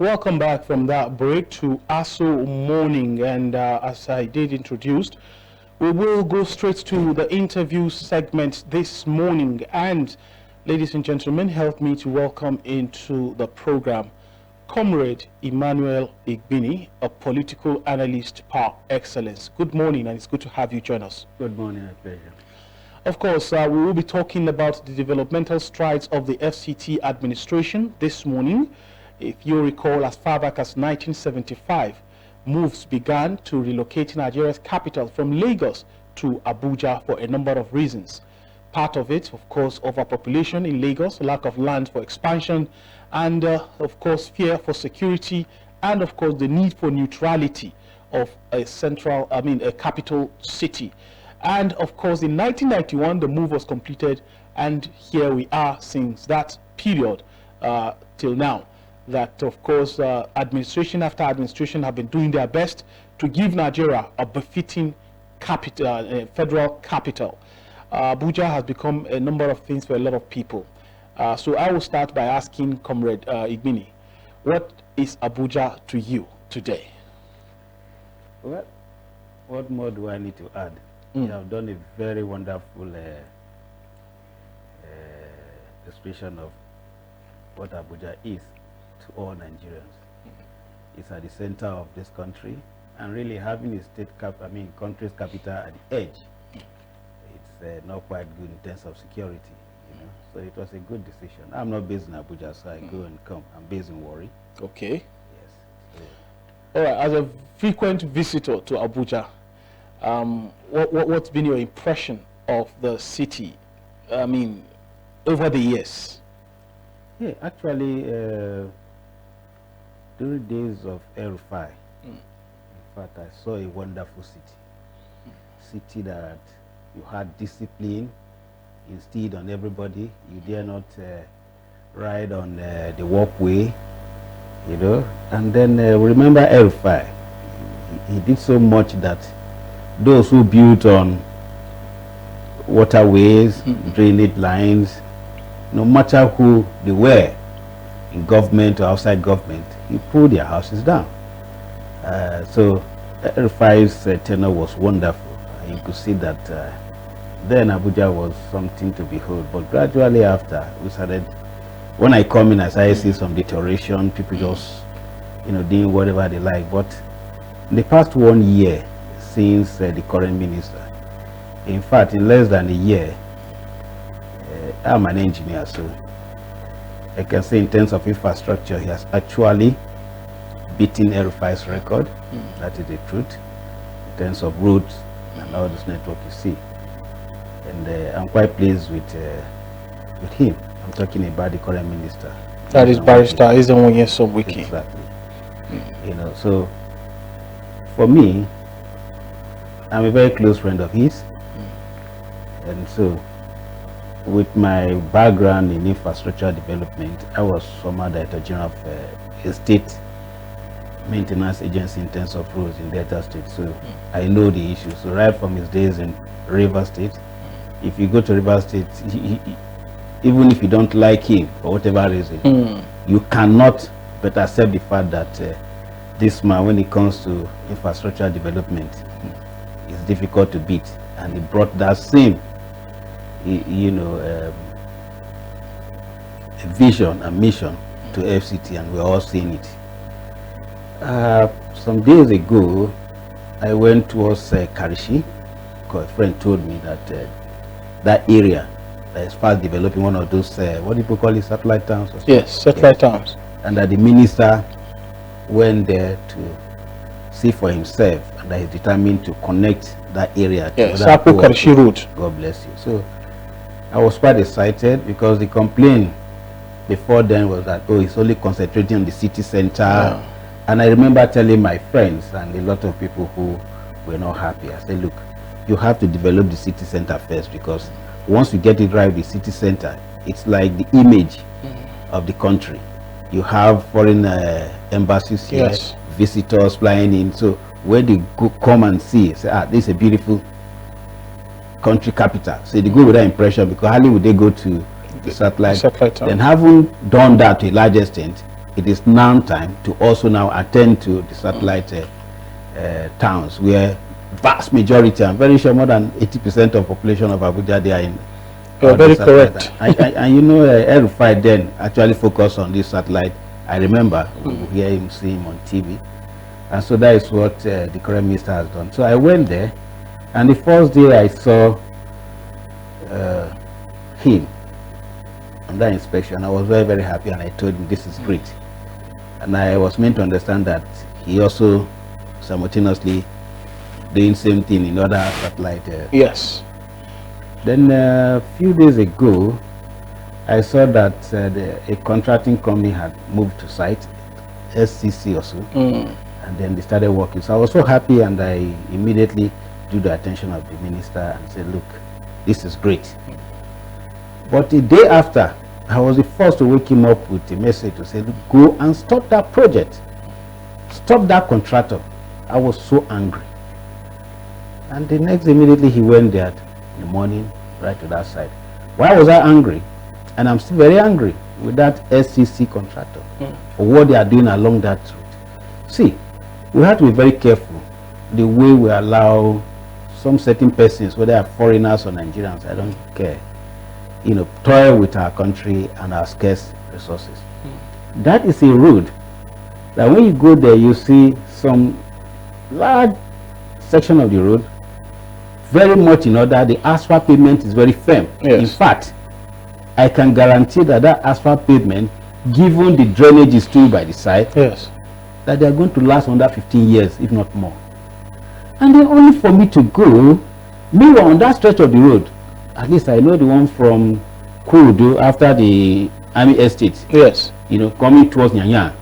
Welcome back from that break to Aso Morning, and as I did introduced, we will go straight to the interview segment this morning. And ladies and gentlemen, help me to welcome into the program Comrade Emmanuel Igbini, a political analyst par excellence. Good morning, and it's good to have you join us. Good morning, a pleasure. Of course, we will be talking about the developmental strides of the FCT administration this morning. If you recall, as far back as 1975, moves began to relocate Nigeria's capital from Lagos to Abuja for a number of reasons. Part of it, of course, overpopulation in Lagos, lack of land for expansion, and of course, fear for security, and of course, the need for neutrality of a capital city. And of course, in 1991, the move was completed, and here we are since that period till now. That, of course, administration after administration have been doing their best to give Nigeria a befitting capital, federal capital. Abuja has become a number of things for a lot of people. So I will start by asking Comrade Igbini, what is Abuja to you today? Well, what more do I need to add? You have done a very wonderful description of what Abuja is to all Nigerians. It's at the center of this country, and really having a country's capital at the edge, it's not quite good in terms of security, you know. So it was a good decision. I'm not based in Abuja, so I go and come. I'm based in Warri. Okay. Yes. So. All right. As a frequent visitor to Abuja, what's been your impression of the city? I mean, over the years. Yeah, actually, during days of El-Rufai, in fact, I saw a wonderful city that you had discipline instilled on everybody. You dare not ride on the walkway, you know. And then remember El-Rufai, he did so much that those who built on waterways, drainage lines, no matter who they were, in government or outside government, he pulled their houses down. So El-Rufai's tenure was wonderful. You could see that then Abuja was something to behold. But gradually after, we started, when I come in, I started seeing some deterioration, people just, you know, doing whatever they like. But in the past 1 year, since the current minister, in fact, in less than a year, I'm an engineer, so I can say in terms of infrastructure, he has actually beaten El-Rufai's record. That is the truth. In terms of roads and all this network you see. And I'm quite pleased with him. I'm talking about the current minister. That is Barrister Ezenwoye Wiki. Exactly. You know, so for me, I'm a very close friend of his. And so with my background in infrastructure development, I was former Director General of a state maintenance agency in terms of roads in Delta State. So I know the issues. So right from his days in River State, if you go to River State, even if you don't like him for whatever reason, you cannot but accept the fact that this man, when it comes to infrastructure development, is difficult to beat. And he brought that same vision and mission to FCT, and we're all seeing it. Some days ago, I went towards Karishi, because a friend told me that that area that is fast developing, one of those, what do people call it, satellite towns? Yes, satellite towns. And that the minister went there to see for himself, and that he's determined to connect that area to Karishi Road. God bless you. So I was quite excited, because the complaint before then was that, oh, it's only concentrating on the city center. And I remember telling my friends and a lot of people who were not happy, I said, look, you have to develop the city center first, because once you get it right, the city center, it's like the image of the country. You have foreign embassies here, visitors flying in. So when they come and see, say, this is a beautiful country capital. So they go with that impression, because hardly would they go to the satellite. Then having done that to a large extent, it is now time to also now attend to the satellite towns where vast majority, I'm very sure more than 80% of population of Abuja, they are in. You're very correct. And you know, El-Rufai then actually focused on this satellite. I remember we hear him, see him on TV. And so that is what the current minister has done. So I went there, and the first day I saw him on that inspection, I was very, very happy, and I told him this is great. And I was meant to understand that he also simultaneously doing same thing in other satellite. Yes. Then a few days ago, I saw that a contracting company had moved to site, SCC or so, and then they started working. So I was so happy, and I immediately drew the attention of the minister and said, look, this is great. But the day after, I was the first to wake him up with a message to say, go and stop that project. Stop that contractor. I was so angry. And the next day, immediately he went there in the morning, right to that side. Why was I angry? And I'm still very angry with that SCC contractor for what they are doing along that route. See, we have to be very careful the way we allow some certain persons, whether they are foreigners or Nigerians, I don't care, you know, toil with our country and our scarce resources. That is a road that when you go there, you see some large section of the road very much in order. The asphalt pavement is very firm. Yes. In fact, I can guarantee that that asphalt pavement, given the drainage is still by the side, Yes. that they are going to last under 15 years, if not more. And then only for me to go, meanwhile on that stretch of the road, at least I know the one from Kudu after the Army Estate, Yes. you know, coming towards Nyanya.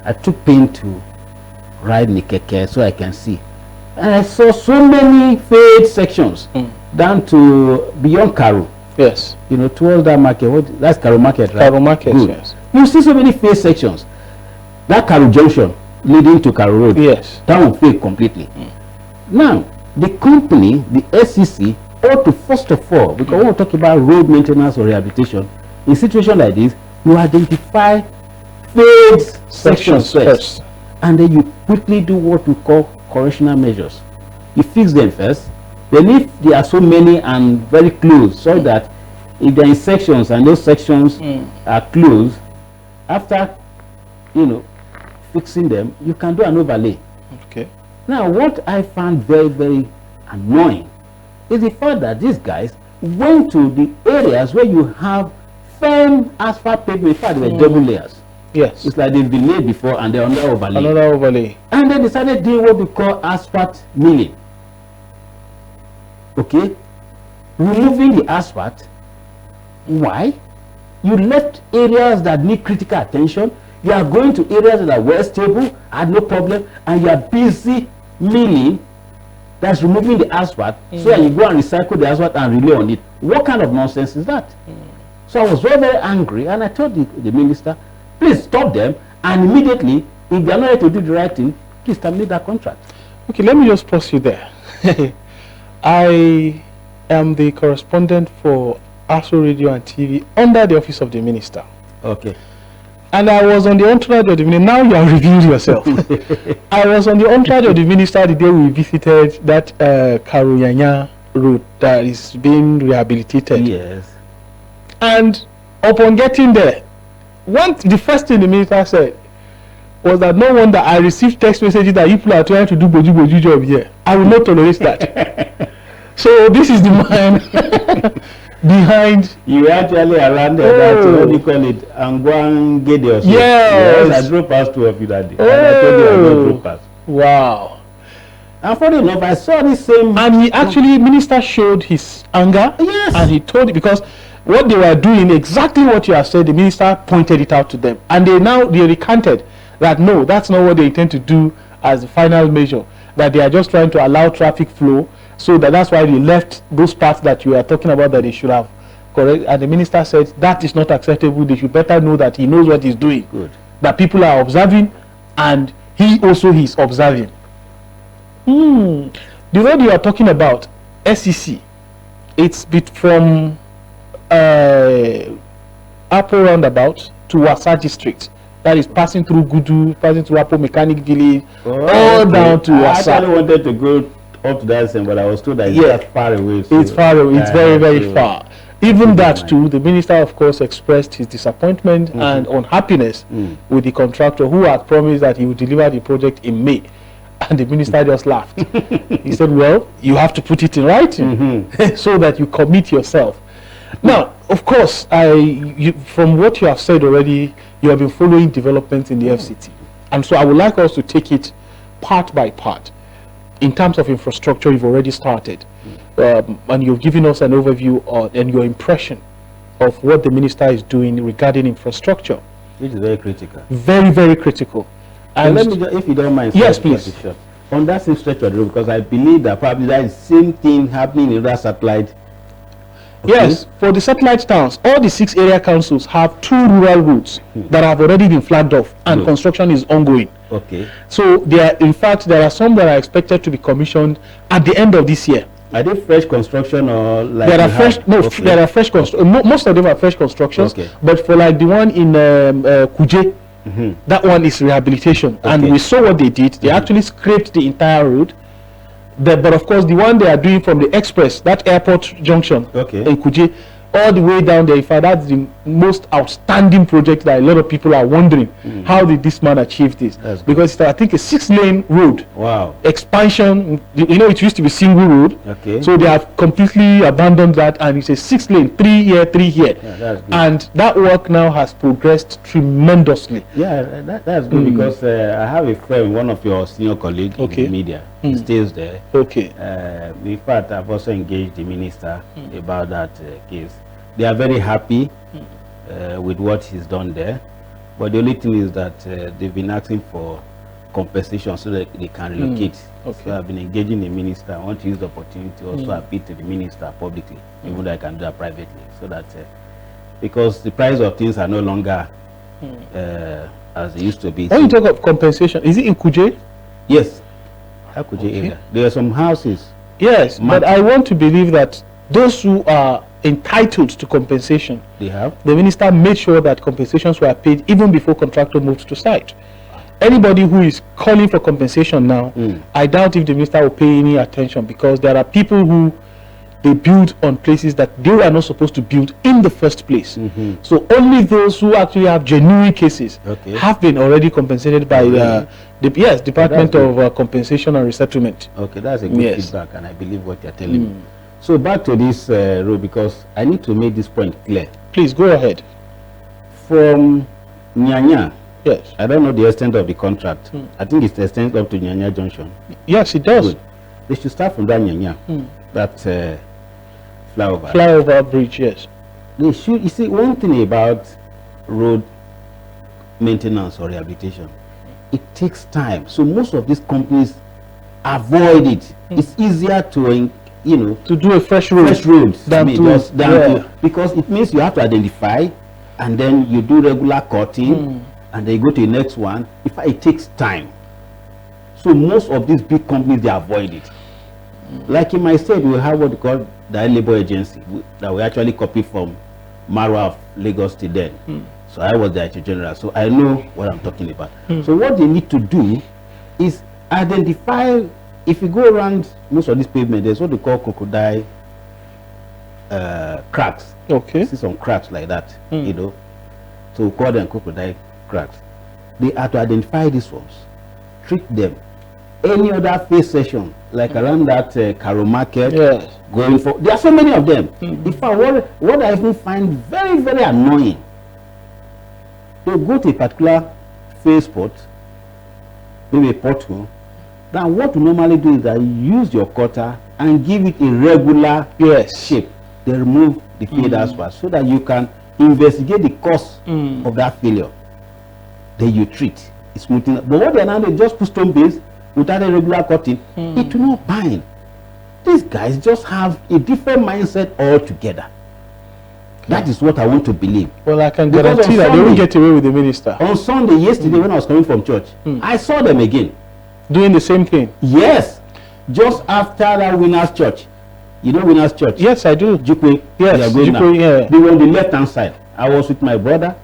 I took pain to ride Nikeke so I can see. And I saw so many fade sections down to beyond Karu. Yes. You know, towards that market. That's Karu Market, right? Karu Market, Good. yes. You see so many fade sections. That Karu Junction leading to Karu Road. Yes. That will fail completely. Now, the company, the SCC, ought to first of all, because when we talk about road maintenance or rehabilitation, in a situation like this, you identify fade sections first. And then you quickly do what we call correctional measures. You fix them first. Then if there are so many and very close, so that if there are sections and those sections are closed, after, you know, fixing them, you can do an overlay. Okay. Now, what I found very, very annoying is the fact that these guys went to the areas where you have firm asphalt pavement. In fact, they were double layers. Yes. It's like they've been laid before and they're under overlay. Another overlay. And they decided doing what we call asphalt milling. Okay? Removing the asphalt. Why? You left areas that need critical attention. You are going to areas that are well stable, had no problem, and you are busy milling. That's removing the asphalt, so that you go and recycle the asphalt and relay on it. What kind of nonsense is that? So I was very, very angry, and I told the minister, please stop them, and immediately, if they are not able to do the right thing, please terminate that contract. Okay, let me just pause you there. I am the correspondent for Aso Radio and TV under the office of the minister. Okay. And I was on the entourage of the minister. Now you are reviewing yourself. I was on the entourage of the minister the day we visited that Karuyanya route that is being rehabilitated. Yes. And upon getting there, the first thing the minister said was that no wonder I received text messages that people are trying to do boju job here. I will not tolerate that. So this is the man behind. You actually around that, what do you call it? Angwang Gede or so. Yes. I drove past 2 of you that day. And I told you I don't drove past. Wow. And funny enough, I saw this same. And he actually, minister showed his anger. Yes. And he told, because what they were doing, exactly what you have said, the minister pointed it out to them. And they recanted that no, that's not what they intend to do as the final measure. That they are just trying to allow traffic flow. So that's why they left those parts that you are talking about that they should have correct. And the minister said that is not acceptable. They should better know that he knows what he's doing. Good. That people are observing, and he also is observing. The road you are talking about, SEC, it's bit from Apple roundabout to Wasa district. That is passing through Gudu, passing through Apo Mechanic Village, Oh, all okay. down to I Asa. actually wanted to go up to that same, but I was told that it's that far away. So It's far away. It's very, very far. Even that mind. too, the minister of course expressed his disappointment and unhappiness with the contractor who had promised that he would deliver the project in May. And the minister just laughed. He said, well, you have to put it in writing so that you commit yourself. Now, of course, from what you have said already, you have been following developments in the FCT. And so I would like us to take it part by part. In terms of infrastructure, you've already started. And you've given us an overview and your impression of what the minister is doing regarding infrastructure. Which is very critical. Very, very critical. And let me, if you don't mind, yes, please. On that same stretch of the road, because I believe that probably that is the same thing happening in other satellite. Okay. Yes, for the satellite towns, all the 6 area councils have 2 rural routes that have already been flagged off, and construction is ongoing. Okay. So in fact, there are some that are expected to be commissioned at the end of this year. Are they fresh construction or like there are fresh? No, there are fresh construction. Most of them are fresh constructions. Okay. But for like the one in Kuje, that one is rehabilitation, and we saw what they did. They actually scraped the entire road. But of course, the one they are doing from the express, that airport junction in Kuje, all the way down there, in fact, that's the most outstanding project that a lot of people are wondering, how did this man achieve this? Because it's, I think, a 6-lane road. Wow. Expansion, you know, it used to be single road. Okay. So they have completely abandoned that, and it's a 6-lane, 3 here, 3 here. Yeah, and that work now has progressed tremendously. Yeah, that's good because I have a friend, one of your senior colleagues in the media. He stays there. Okay. In fact, I've also engaged the minister about that case. They are very happy with what he's done there, but the only thing is that they've been asking for compensation so that they can relocate. So I've been engaging the minister. I want to use the opportunity to also appeal to the minister publicly, even though I can do that privately, so that because the price of things are no longer as they used to be. When you talk of compensation, is it in Kuje? Yes. Kuje area. There are some houses. Yes, but I want to believe that those who are entitled to compensation, the minister made sure that compensations were paid even before contractor moved to site. Anybody who is calling for compensation now, I doubt if the minister will pay any attention, because there are people who they build on places that they were not supposed to build in the first place. So only those who actually have genuine cases have been already compensated by the Department of Compensation and Resettlement. Okay, that's a good feedback, and I believe what you're telling me. So back to this road, because I need to make this point clear. Please go ahead. From Nyanya, yes, I don't know the extent of the contract. I think it's the extent up to Nyanya Junction. Yes, it does. Good. They should start from that Nyanya, that flyover bridge. Yes, they should. You see, one thing about road maintenance or rehabilitation, it takes time. So most of these companies avoid it. It's easier to to do a fresh road than because it means you have to identify, and then you do regular cutting, and then you go to the next one. It takes time. So most of these big companies, they avoid it. Like in my state, we have what we call the labor agency that we actually copy from Marwa of Lagos to then. So I was the IT general, so I know what I'm talking about. So what they need to do is identify. If you go around most of this pavement, there's what they call crocodile cracks. Okay. See some cracks like that, you know. So we call them crocodile cracks. They are to identify these ones, treat them. Any other face session, like around that Caro Market, going for, there are so many of them. In fact, what I even find very, very annoying, they go to a particular face spot, maybe a pothole. Then what you normally do is that you use your cutter and give it a regular shape. They remove the fade asphalt so that you can investigate the cause of that failure. Then you treat. It's smoothing. But what they are now, they just put stone base without a regular cutting. It will not bind. These guys just have a different mindset altogether. That is what I want to believe. Well, I can guarantee that they will get away with the minister. On Sunday, yesterday, when I was coming from church, I saw them again. Doing the same thing? Yes. Just after that Winners Church. You know Winners Church? Yes, I do. Jukwe. Yes, Jukwe, yeah. They were on the left-hand side. I was with my brother.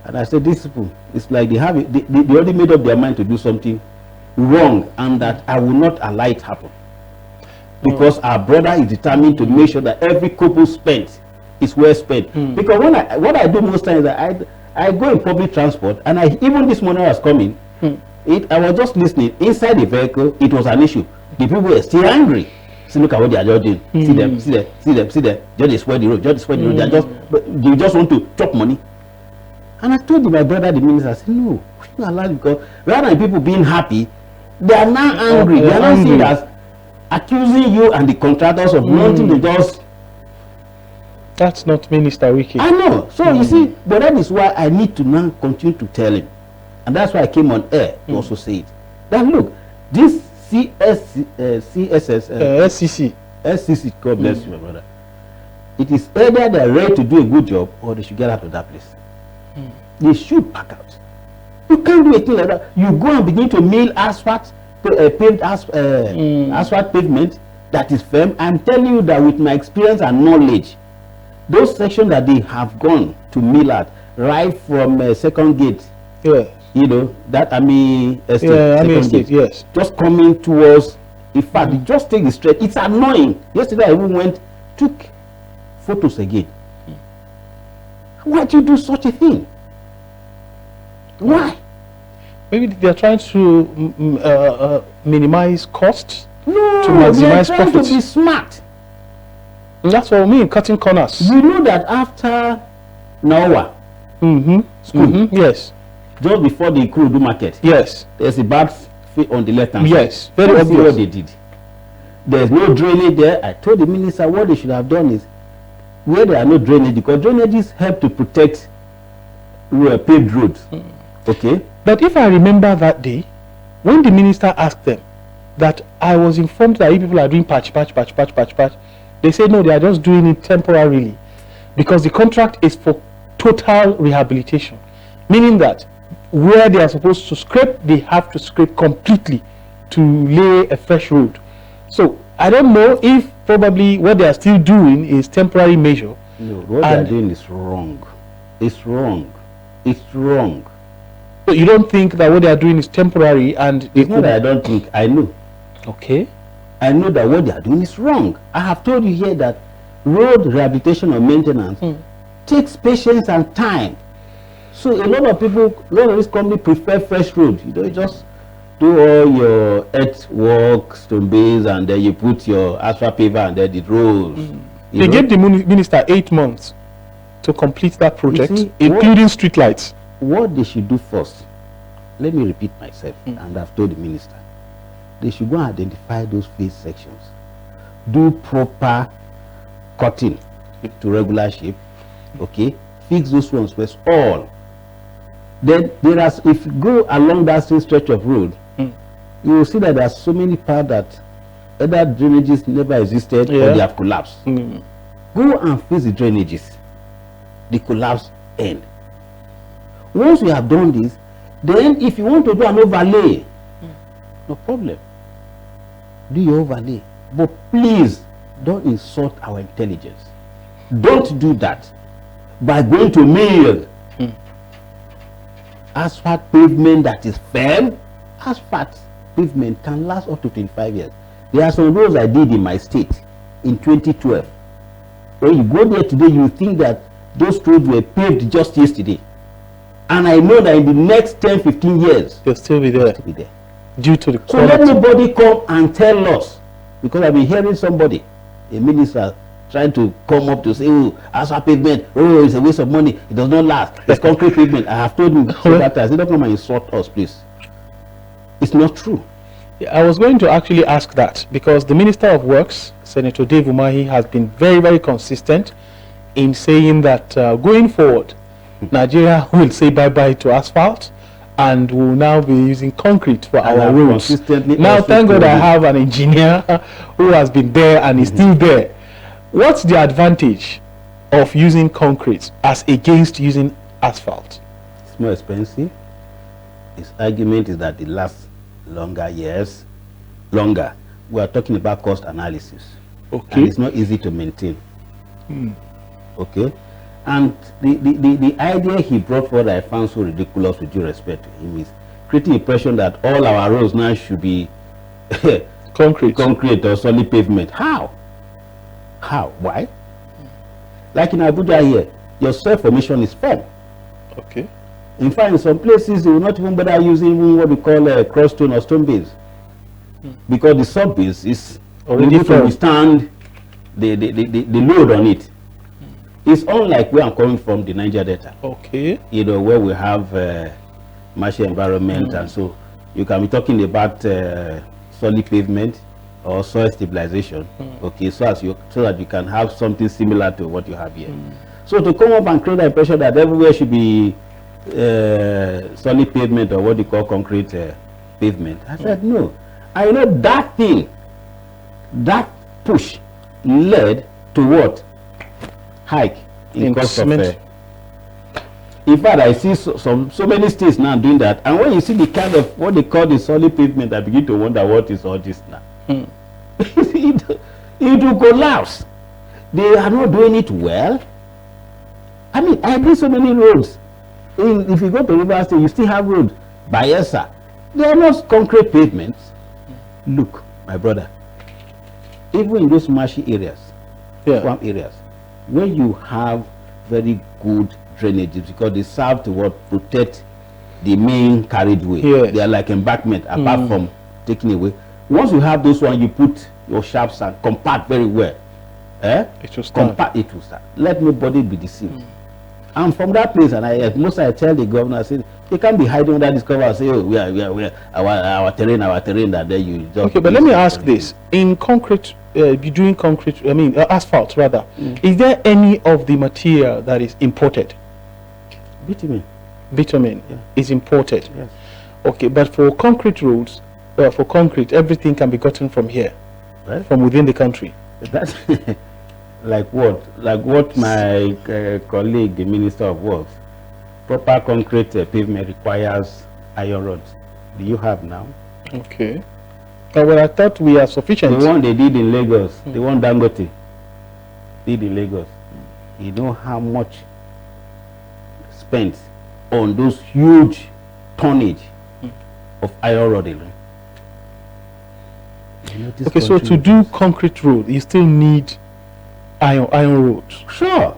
And I said, these people, it's like they have it, they already made up their mind to do something wrong, and that I will not allow it happen. Because our brother is determined to make sure that every kobo spent is well spent. Because what I do most times is that I go in public transport, and even this morning I was coming, I was just listening. Inside the vehicle, it was an issue. The people were still angry. See, look at what they are judging. See them. Just swear the road. Just swear the road. They just want to chop money. And I told my brother, the minister, I said, no, we shouldn't allow it, because rather than people being happy, they are now angry. They are now seeing us accusing you and the contractors of wanting to just. That's not Minister Wiki. I know. So you see, but that is why I need to now continue to tell him. And that's why I came on air to also say it. That look, this SCC, God bless you, my brother. It is either they're ready to do a good job, or they should get out of that place. They should pack out. You can't do a thing like that. You go and begin to mill asphalt, asphalt pavement that is firm. I'm telling you that with my experience and knowledge, those sections that they have gone to mill at, right from second gate, you know, that Army Estate, yes, just coming towards, in fact, you just take the straight. It's annoying. Yesterday I even took photos again. Why do you do such a thing? Why? Maybe they're trying to minimize costs, no, to maximize they're trying profits. To be smart. And that's what I mean, cutting corners. You know that after Nawa school, yes, just before the Kurudu market, yes, there's a bad fit on the left hand yes, side. very obvious. What they did. There's no drainage there. I told the minister what they should have done is, where there are no drainage, because drainages help to protect paved roads. Okay. But if I remember that day, when the minister asked them that I was informed that you people are doing patch, they said no, they are just doing it temporarily, because the contract is for total rehabilitation, meaning that where they are supposed to scrape, they have to scrape completely to lay a fresh road. So I don't know if probably what they are still doing is temporary measure. No, what they are doing is wrong. It's wrong. It's wrong. So you don't think that what they are doing is temporary? And it's not that I don't think. I know. Okay. I know that what they are doing is wrong. I have told you here that road rehabilitation or maintenance takes patience and time. So a lot of people, a lot of this company prefer fresh road. You don't just do all your earthwork, stone base, and then you put your asphalt paver and then it rolls. They gave the minister 8 months to complete that project, see, including street lights. What they should do first, let me repeat myself, and I've told the minister, they should go and identify those phase sections, do proper cutting to regular shape, okay, fix those ones first, all. Then if you go along that same stretch of road, you will see that there are so many parts that either drainages never existed or they have collapsed. Go and fix the drainages, the collapse end. Once you have done this, then if you want to do an overlay, no problem, do your overlay. But please don't insult our intelligence. Don't do that by going to mill asphalt pavement that is firm. Asphalt pavement can last up to 25 years. There are some roads I did in my state in 2012. When you go there today, you think that those roads were paved just yesterday. And I know that in the next 10-15 years, they'll still be there. Due to the quality. So let nobody come and tell us, because I've been hearing somebody, a minister, trying to come up to say, oh, asphalt pavement, oh, it's a waste of money, it does not last, it's concrete pavement. I have told him several times, don't come and insult us, please. It's not true. I was going to actually ask that, because the Minister of Works, Senator Dave Umahi, has been very, very consistent in saying that going forward, Nigeria will say bye-bye to asphalt and will now be using concrete for our roads. Now, thank God I have an engineer who has been there and is still there. What's the advantage of using concrete as against using asphalt? It's more expensive. His argument is that it lasts longer years. Longer. We are talking about cost analysis. Okay. And it's not easy to maintain. Okay. And the idea he brought forward I found so ridiculous, with due respect to him, is creating the impression that all our roads now should be concrete or solid pavement. How? Why? Like in Abuja here, your soil formation is firm. Okay. In fact, in some places, they will not even bother using what we call cross stone or stone base, because the sub base is already to withstand the load on it. It's unlike where I'm coming from, the Niger Delta. Okay. You know, where we have marshy environment, and so you can be talking about solid pavement or soil stabilization. Okay, so that you can have something similar to what you have here. So to come up and create the impression that everywhere should be solid pavement or what you call concrete pavement, I said no. I know that thing, that push led to what? Hike in cost of in fact, I see so many states now doing that, and when you see the kind of what they call the solid pavement, I begin to wonder what is all this now. it will collapse. They are not doing it well. I mean, I did so many roads. If you go to River State, you still have roads. Bayelsa, they are not concrete pavements. Look, my brother, even in those marshy areas, swamp areas, where you have very good drainages, because they serve to what? Protect the main carriageway. They are like embankment, apart from taking away. Once you have those ones, you put your shafts and compact very well. It will start. Compact, it will start. Let nobody be deceived. And from that place, and I tell the governor, I say, you can't be hiding under this cover and say, oh, we are our terrain, that then you just. Okay, but let me ask this: in concrete, doing concrete, I mean asphalt rather, is there any of the material that is imported? Bitumen is imported. Yes. Okay, but for concrete roads, for concrete, everything can be gotten from here, right? From within the country. That's like what? Like what my colleague, the Minister of Works, proper concrete pavement requires iron rods. Do you have now? Okay. Well, I thought we are sufficient. The one they did in Lagos, the one Dangote did in Lagos, you know how much spent on those huge tonnage of iron rod alone. Okay, so to do concrete road, you still need iron roads. Sure.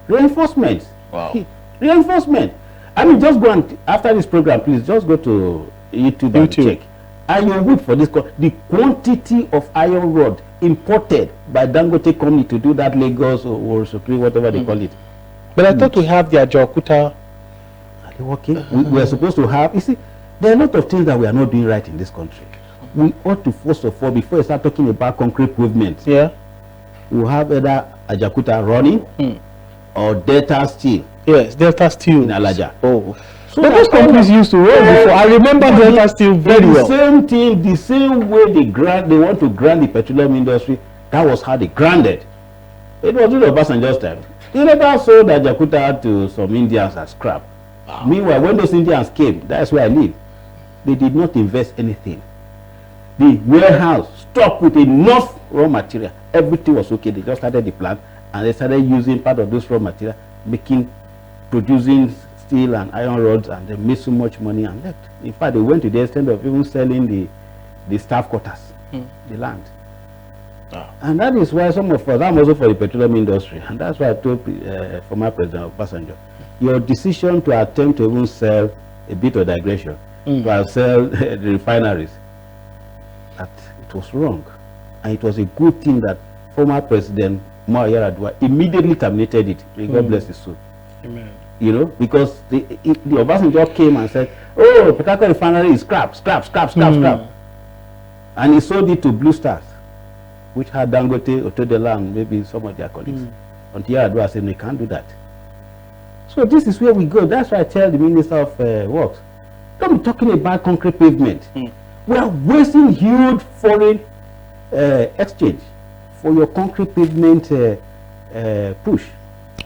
Reinforcement. Wow. Reinforcement. I mean, just go and, after this program, please just go to YouTube and check. And you wait for this, the quantity of iron rod imported by Dangote company to do that Lagos or Supreme, whatever they call it. But I thought we have the Ajaokuta. Are they working? We are supposed to have, you see, there are a lot of things that we are not doing right in this country. We ought to, first of all, before you start talking about concrete pavement, we'll have either Ajaokuta running or Delta Steel. Yes, Delta Steel in Alaja. Oh. So but those companies used to run before. I remember Delta Steel very well. The same thing, the same way they want to grant the petroleum industry, that was how they granted. It was during Obasanjo's time. They never sold Ajaokuta to some Indians as scrap. Wow. Meanwhile, when those Indians came, that's where I live, they did not invest anything. The warehouse stocked with enough raw material. Everything was okay. They just started the plant and they started using part of this raw material, producing steel and iron rods, and they made so much money and left. In fact, they went to the extent of even selling the staff quarters, the land. And that is why some of us, I'm also for the petroleum industry, and that's why I told former President Obasanjo, your decision to attempt to even sell a bit of digression, to sell the refineries, that it was wrong. And it was a good thing that former President Umar Yar'Adua immediately terminated it. May God bless his soul. Amen. You know, because the Obasanjo came and said, oh, Port Harcourt refinery is scrap. And he sold it to Blue Stars, which had Dangote, Otodela, and maybe some of their colleagues. Until Yar'Adua said, no, you can't do that. So this is where we go. That's why I tell the Minister of Works, don't be talking about concrete pavement. We are wasting huge foreign exchange for your concrete pavement push.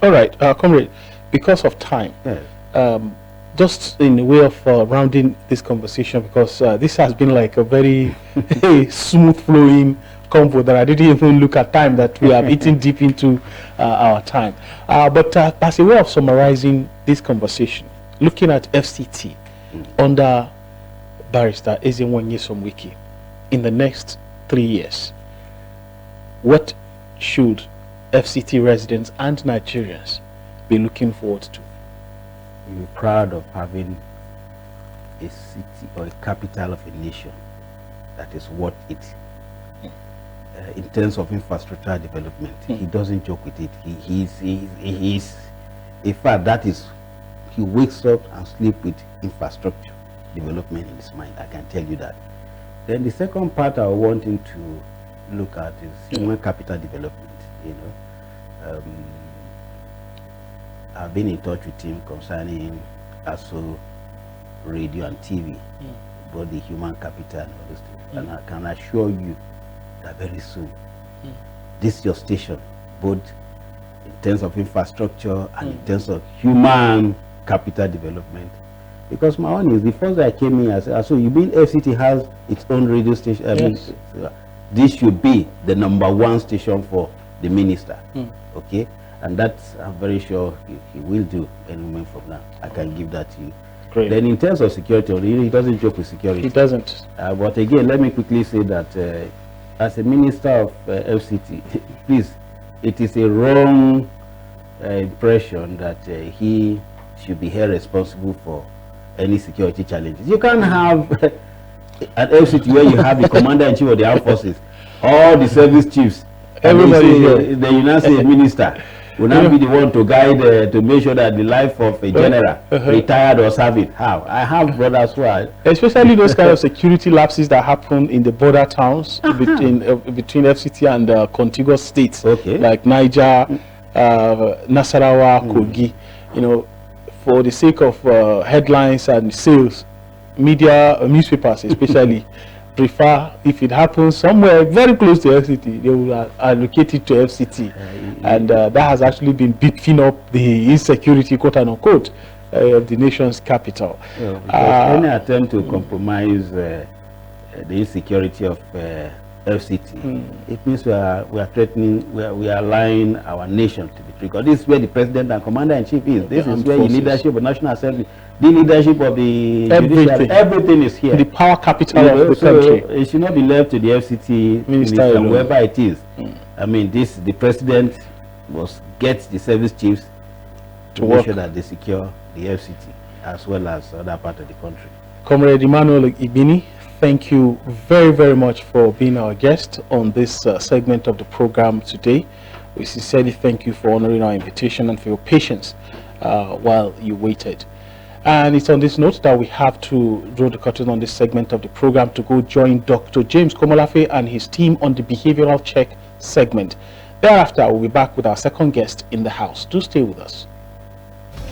All right, comrade, because of time, just in the way of rounding this conversation, because this has been like a very smooth flowing convo that I didn't even look at time, that we have eaten deep into our time. But as a way of summarizing this conversation, looking at FCT under Barrister Ezenwanye Somwiki in the next 3 years, what should FCT residents and Nigerians be looking forward to? We're proud of having a city or a capital of a nation that is what it in terms of infrastructure development. He doesn't joke with it. He's in fact, that is, he wakes up and sleeps with infrastructure development in his mind. I can tell you that. Then the second part I want him to look at is human capital development. You know, I've been in touch with him concerning Aso radio and TV, about the human capital and all those things. And I can assure you that very soon, this your station, both in terms of infrastructure and in terms of human capital development. Because my own is, the first day I came in, I said, so you mean FCT has its own radio station? Yes. This should be the #1 station for the minister. Okay? And that's, I'm very sure he will do any moment from now. I can give that to you. Great. Then in terms of security, he doesn't joke with security. He doesn't. But again, let me quickly say that as a minister of FCT, please, it is a wrong impression that he should be held responsible for any security challenges. You can't have an FCT where you have the commander-in-chief of the armed forces, all the service chiefs, everybody here. The United States minister will not be the one to guide to make sure that the life of a general, retired or serving. How? I have brothers who are, especially those kind of security lapses that happen in the border towns between FCT and contiguous states, like Niger, Nasarawa, Kogi. You know, for the sake of headlines and sales, media, newspapers especially, prefer, if it happens somewhere very close to FCT, they will allocate it to FCT. And that has actually been beefing up the insecurity, quote unquote, of the nation's capital. Any attempt to compromise the insecurity of FCT, it means we are threatening, we are allowing our nation to be triggered. This is where the president and commander-in-chief is. This is where the leadership of National Assembly, the leadership of the judiciary, everything is here. The power capital of the country. It should not be left to the FCT minister, whoever it is. I mean, the president must get the service chiefs to make sure that they secure the FCT as well as other part of the country. Comrade Emmanuel Ibini, thank you very, very much for being our guest on this segment of the program today. We sincerely thank you for honoring our invitation and for your patience while you waited. And it's on this note that we have to draw the curtain on this segment of the program to go join Dr. James Komolafe and his team on the behavioral check segment. Thereafter, we'll be back with our second guest in the house. Do stay with us.